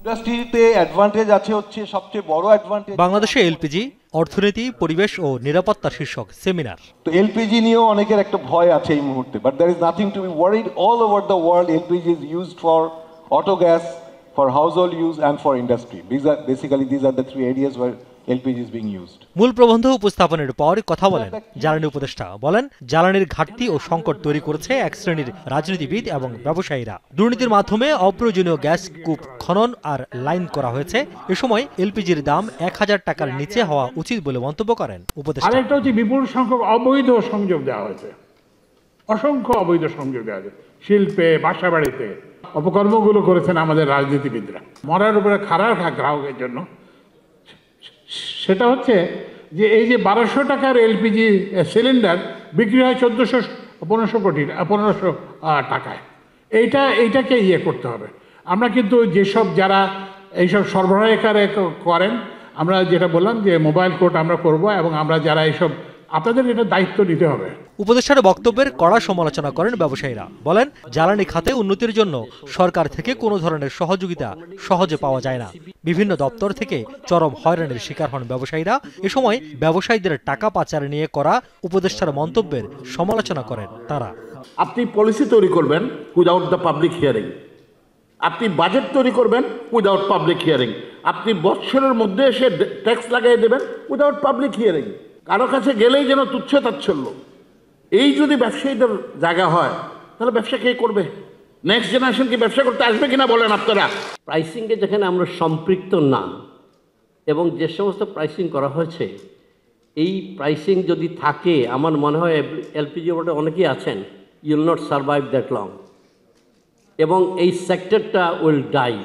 ইন্ডাস্ট্রিতে অ্যাডভান্টেজ আছে, হচ্ছে সবচেয়ে বড় অ্যাডভান্টেজ বাংলাদেশে এলপিজি, অর্থনীতি, পরিবেশ ও নিরাপত্তা শীর্ষক সেমিনার। তো এলপিজি নিয়েও অনেকের একটা ভয় আছে এই মুহূর্তে, but there is nothing to be worried. All over the world LPG is used for auto gas, for household use and for industry. These are the 3 areas where LPG is being used. মূল প্রবন্ধ উপস্থাপনের পর কথা বলেন জ্বালানি উপদেষ্টা। বলেন, জ্বালানির ঘাটতি ও সংকট তৈরি করেছে এক শ্রেণীর রাজনীতিবিদ এবং ব্যবসায়ীরা। দুর্নীতির মাধ্যমে অপ্রয়োজনীয় গ্যাস কূপ খনন আর লাইন করা হয়েছে। এ সময় এলপিজির দাম 1000 টাকার নিচে হওয়া উচিত বলে মন্তব্য করেন উপদেষ্টা। আরেকটা হচ্ছে বিপুল সংখ্যক অবৈধ সংযোগ দেওয়া হয়েছে, অসংখ্য অবৈধ সংযোগ দেওয়া হয়েছে শিল্পে, বাসা বাড়িতে। অপকর্মগুলো করেছেন আমাদের রাজনীতিবিদরা। মরার উপরে খাড়া গ্রাহকের জন্য সেটা হচ্ছে যে এই যে 1200 টাকার এলপিজি সিলিন্ডার বিক্রি হয় 1500 টাকায়। এইটাকে করতে হবে। আমরা কিন্তু যেসব যারা এইসব সরবরাহকারী করেন, আমরা যেটা বললাম যে মোবাইল কোর্ট আমরা করব, এবং আমরা যারা এইসব, আপনাদের এটা দায়িত্ব নিতে হবে। উপদেষ্টার বক্তব্যের কড়া সমালোচনা করেন ব্যবসায়ীরা। বলেন, জ্বালানি খাতে উন্নতির জন্য সরকার থেকে কোনো ধরনের সহযোগিতা সহজে পাওয়া যায় না। বিভিন্ন দপ্তর থেকে চরম হয়রানির শিকার হন ব্যবসায়ীরা। এ সময় ব্যবসায়ীদের টাকা পাচার নিয়ে করা উপদেষ্টার মন্তব্যের সমালোচনা করেন তারা। আপনি পলিসি তৈরি করবেন উইদাউট দ্য পাবলিক হিয়ারিং, আপনি বাজেট তৈরি করবেন উইদাউট পাবলিক হিয়ারিং, আপনি বৎসরের মধ্যে এসে ট্যাক্স লাগিয়ে দেবেন উইদাউট পাবলিক হিয়ারিং। কারো কাছে গেলেই যেন তুচ্ছ তাচ্ছল্য। এই যদি ব্যবসায়ীদের জায়গা হয়, তাহলে ব্যবসা কে করবে? নেক্সট জেনারেশন কি ব্যবসা করতে আসবে কিনা বলেন আপনারা? প্রাইসিংয়ে যেখানে আমরা সম্পৃক্ত না, এবং যে সমস্ত প্রাইসিং করা হয়েছে, এই প্রাইসিং যদি থাকে, আমার মনে হয় এলপিজি বোর্ডে অনেকেই আছেন, you will not survive that long, এবং এই সেক্টরটা উইল ডাই।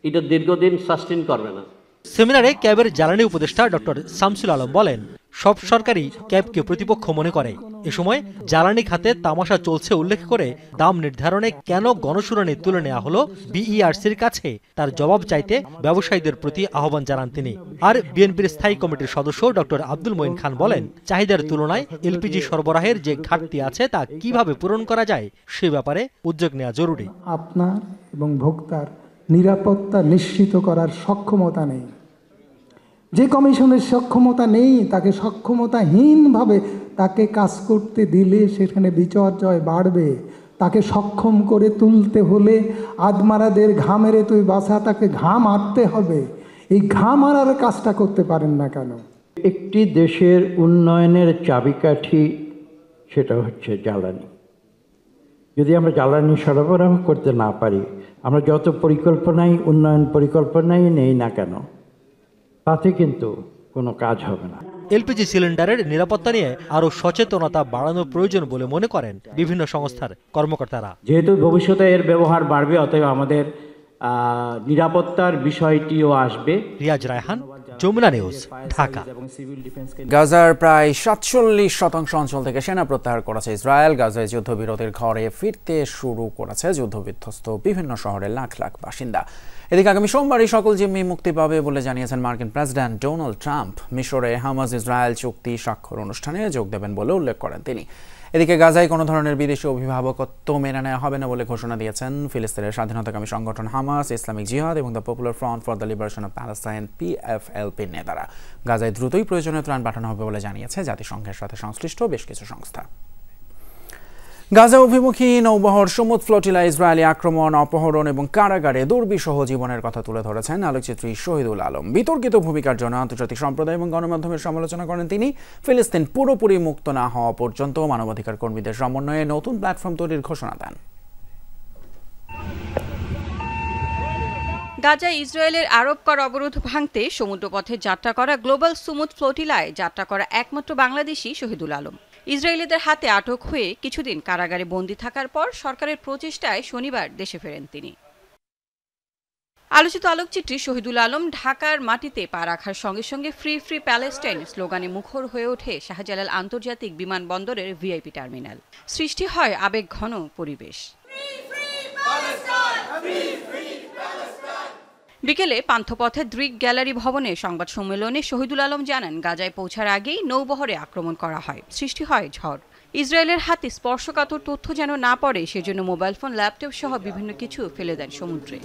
এটা দীর্ঘদিন সাস্টেইন করবে না। সেমিনারে ক্যাবের জ্বালানি উপদেষ্টা ডক্টর শামসুল আলম বলেন, সব সরকারই ক্যাবকে প্রতিপক্ষ মনে করে। এ সময় জ্বালানি খাতে তামাশা চলছে উল্লেখ করে দাম নির্ধারণে কেন গণশুনানি তুলে নেওয়া হলো বিইআরসির কাছে তার জবাব চাইতে ব্যবসায়ীদের প্রতি আহ্বান জানান তিনি। আর বিএনপির স্থায়ী কমিটির সদস্য ডক্টর আব্দুল মঈন খান বলেন, চাহিদার তুলনায় এলপিজি সরবরাহের যে ঘাটতি আছে তা কিভাবে পূরণ করা যায় সে ব্যাপারে উদ্যোগ নেওয়া জরুরি। আপনার এবং ভোক্তার নিরাপত্তা নিশ্চিত করার সক্ষমতা নেই, যে কমিশনের সক্ষমতা নেই তাকে সক্ষমতাহীনভাবে তাকে কাজ করতে দিলে সেখানে বিপর্যয় বাড়বে। তাকে সক্ষম করে তুলতে হলে আদমারাদের ঘামেরে তুই বাসা, তাকে ঘাম আঁটতে হবে। এই ঘাম আনার কাজটা করতে পারেন না কেন? একটি দেশের উন্নয়নের চাবিকাঠি সেটা হচ্ছে জ্বালানি। যদি আমরা জ্বালানি সরবরাহ করতে না পারি, আমরা যত পরিকল্পনাই উন্নয়ন পরিকল্পনাই নেই না কেন, তাতে কিন্তু কোনো কাজ হবে না। এলপিজি সিলিন্ডারের নিরাপত্তা নিয়ে আরও সচেতনতা বাড়ানো প্রয়োজন বলে মনে করেন বিভিন্ন সংস্থার কর্মকর্তারা। যেহেতু ভবিষ্যতে এর ব্যবহার বাড়বে, অতএব আমাদের নিরাপত্তার বিষয়টিও আসবে। রিয়াজ রায়হান, যমুনা নিউজ, ঢাকা। গাজার প্রায় 47% অঞ্চল থেকে সেনা প্রত্যাহার করেছে ইসরায়েল। গাজায় যুদ্ধবিরতির ঘরে ফিরতে শুরু করেছে যুদ্ধবিধ্বস্ত বিভিন্ন শহরের লাখ লাখ বাসিন্দা। এদিকে আগামী সোমবারই সকল জিম্মি মুক্তি পাবে বলে জানিয়েছেন মার্কিন প্রেসিডেন্ট ডোনাল্ড ট্রাম্প। মিশরে হামাস ইসরায়েল চুক্তি স্বাক্ষর অনুষ্ঠানে যোগ দেবেন বলে উল্লেখ করেন তিনি। এদিকে গাজায় কোনো ধরনের বিদেশি অভিভাবকত্ব মেনে নেওয়া হবে না বলে ঘোষণা দিয়েছেন ফিলিস্তিনের স্বাধীনতাকামী সংগঠন হামাস, ইসলামিক জিহাদ এবং the Popular Front for the Liberation of Palestine PFLP-র নেতারা। গাজায় দ্রুতই প্রয়োজনীয় ত্রাণ পাঠানো হবে বলে জানিয়েছে জাতিসংঘের সাথে সংশ্লিষ্ট বেশ কিছু সংস্থা। গাজা অভিমুখী নৌবহর সমুদ্র ফ্লোটিলা ইসরায়েলি আক্রমণ, অপহরণ এবং কারাগারে দুর্বিষহ জীবনের কথা তুলে ধরেছেন আলোকচিত্রী শহীদুল আলম। বিতর্কিত ভূমিকার জন্য আন্তর্জাতিক সম্প্রদায় এবং গণমাধ্যমের সমালোচনা করেন তিনি। ফিলিস্তিন পুরোপুরি মুক্ত না হওয়া পর্যন্ত মানবাধিকার কর্মীদের সমন্বয়ে নতুন প্ল্যাটফর্ম তৈরির ঘোষণা দেন। গাজায় ইসরায়েলের আরোপ করা অবরোধ ভাঙতে সমুদ্রপথে যাত্রা করা গ্লোবাল সুমুদ ফ্লোটিলায় যাত্রা করা একমাত্র বাংলাদেশি শহীদুল আলম। ইসরায়েলিদের হাতে আটক হয়ে কিছুদিন কারাগারে বন্দী থাকার পর সরকারের প্রচেষ্টায় শনিবার দেশে ফেরেন তিনি। আলোচিত আলোকচিত্রী শহীদুল আলম ঢাকার মাটিতে পা রাখার সঙ্গে সঙ্গে ফ্রি ফ্রি প্যালেস্টাইন স্লোগানে মুখর হয়ে ওঠে শাহজালাল আন্তর্জাতিক বিমানবন্দরের ভিআইপি টার্মিনাল। সৃষ্টি হয় আবেগঘন পরিবেশ। বিকেলে পান্থপথে দৃক গ্যালারি ভবনে সংবাদ সম্মেলনে শহীদুল আলম জানান, গাজায় পৌঁছার আগেই নৌবহরে আক্রমণ করা হয়, সৃষ্টি হয় ঝড়। ইসরায়েলের হাতে স্পর্শকাতর তথ্য যেন না পড়ে সেজন্য মোবাইল ফোন, ল্যাপটপ সহ বিভিন্ন কিছু ফেলে দেন সমুদ্রে।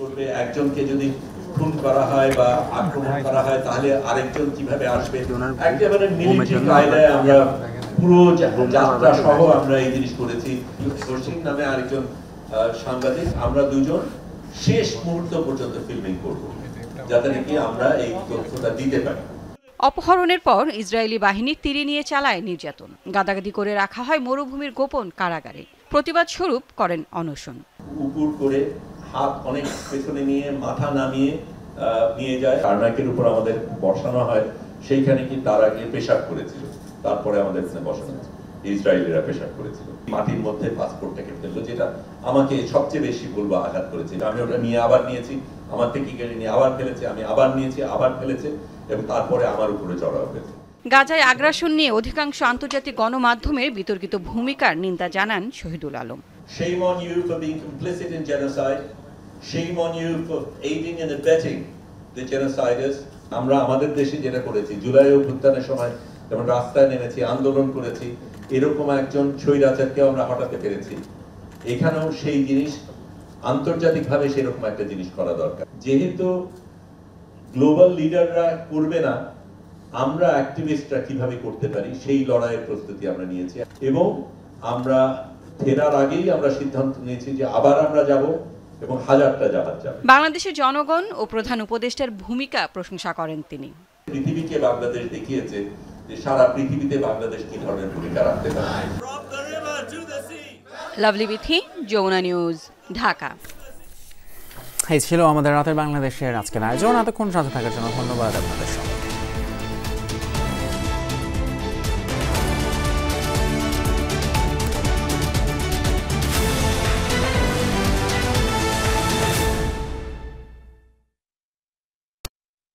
একজনকে যদি খুন করা হয় বা আক্রমণ করা হয় তাহলে আরেকজন কিভাবে আসবে, একেবারে মিলিটারি কায়দায় আমরা পুরো যাত্রা সহ আমরা এই জিনিস করেছি। জসিম নামে আরেকজন সাংবাদিক, আমরা দুজন শেষ মুহূর্ত পর্যন্ত ফিল্মিং করব যাতে নাকি আমরা এই তথ্যটা দিতে পারি। অপহরণের পর ইসরায়েলি বাহিনী তীরে নিয়ে চালায় নির্যাতন। গাদাগাদি করে রাখা হয় মরুভূমির গোপন কারাগারে। প্রতিবাদ স্বরূপ করেন অনশন। উপর করে হাত অনেক পেছনে নিয়ে মাথা নামিয়ে নিয়ে যায়, টার্মাকের উপর আমাদের বসানো হয়, সেইখানে কি তার আগে পেশাব করেছিল, তারপরে আমাদের এখানে বসানো হয়েছে। ইসরায়েলিরা পেশাব করেছিল, মাটির মধ্যে পাসপোর্টটাকে ফেললো, যেটা আমাকে সবচেয়ে বেশি বলবো আঘাত করেছে। আমি ওটা নিয়ে আবার নিয়েছি, আমার থেকে কেড়ে নিয়ে আবার ফেলেছে, আমি আবার নিয়েছি, আবার ফেলেছে এবং তারপরে আমার উপরে চড়াও হয়েছে। গাজায় আগ্রাসন নিয়ে অধিকাংশ আন্তর্জাতিক গণমাধ্যমের বিতর্কিত ভূমিকার নিন্দা জানান Shahidul Alam. Shame on you for being complicit in genocide. Shame on you for aiding and abetting the genociders. আমরা আমাদের দেশে যেটা করেছি, জুলাই অভ্যুত্থানের সময় যেমন রাস্তায় নেমেছি, আন্দোলন করেছি, এরকম একজন স্বৈরাচারকে আমরা হটাতে পেরেছি। এখানেও সেই জিনিস আন্তর্জাতিকভাবে সেরকম একটা জিনিস করা দরকার। যেহেতু গ্লোবাল লিডাররা করবে না, আমরা অ্যাক্টিভিস্টরা কিভাবে করতে পারি সেই লড়াইয়ের প্রস্তুতি আমরা নিয়েছি এবং আমরা ফেরার আগেই আমরা সিদ্ধান্ত নিয়েছি যে আবার আমরা যাব এবং হাজারটা জাহাজ যাবে। বাংলাদেশের জনগণ ও প্রধান উপদেষ্টার ভূমিকা প্রশংসা করেন তিনি। পৃথিবীকে বাংলাদেশ দেখিয়েছে যে সারা পৃথিবীতে বাংলাদেশ কি ধরনের ভূমিকা রাখতে পারে। লাভলি বিথি, যমুনা নিউজ, ঢাকা। এই ছিল আমাদের রাতের বাংলাদেশের আজকের আয়োজন। এতক্ষণ সাথে থাকার জন্য ধন্যবাদ আপনাদের সবাইকে।